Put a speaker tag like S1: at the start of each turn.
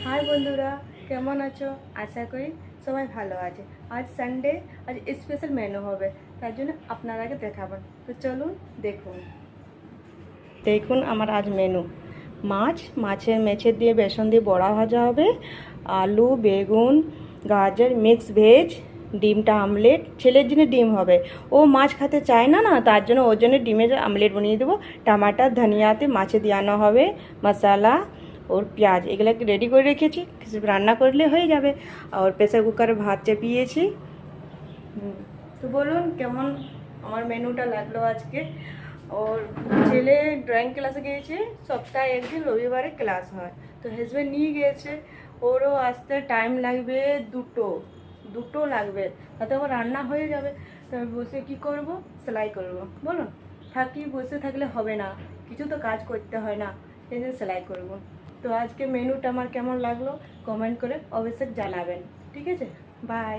S1: High বন্ধুরা, কেমন আছো? আশা করি সবাই ভালো আছে। আজ সানডে, আজ স্পেশাল মেনু হবে, তার জন্য আপনারাকে দেখাবেন। তো চলুন দেখুন। দেখুন আমার আজ মেনু মাছের মেছের দিয়ে বেসন দিয়ে বড়া ভাজা হবে, আলু বেগুন গাজর মিক্স ভেজ, ডিমটা আমলেট, ছেলের জন্য ডিম হবে, ও মাছ খেতে চায় না, তার জন্য ওর জন্য ডিমের আমলেট বানিয়ে দেবো। টমাটার ধনিয়াতে মাছে দিয়ানো হবে, মশলা और পেঁয়াজ এগুলোকে রেডি করে রেখেছি, রান্না করলে হয়ে যাবে। আর প্রেসার কুকারে ভাত চাপিয়েছি। তো বলুন কেমন আমার মেনুটা লাগলো আজকে। ওর ছেলে ড্রয়িং ক্লাসে গিয়েছে, সপ্তাহে একদিন রবিবারে ক্লাস হয়, তো হাজব্যান্ড নিয়ে গিয়েছে। ওরও আসতে টাইম লাগবে, দুটো লাগবে, তাতে আমার রান্না হয়ে যাবে। তো আমি বসে কী করব, সেলাই করব। বলুন থাকি, বসে থাকলে হবে না, কিছু তো কাজ করতে হয় না, সেই জন্য সেলাই করব। তো আজকে মেনুটা আমার কেমন লাগলো কমেন্ট করে অবশ্যই জানাবেন। ঠিক আছে, বাই।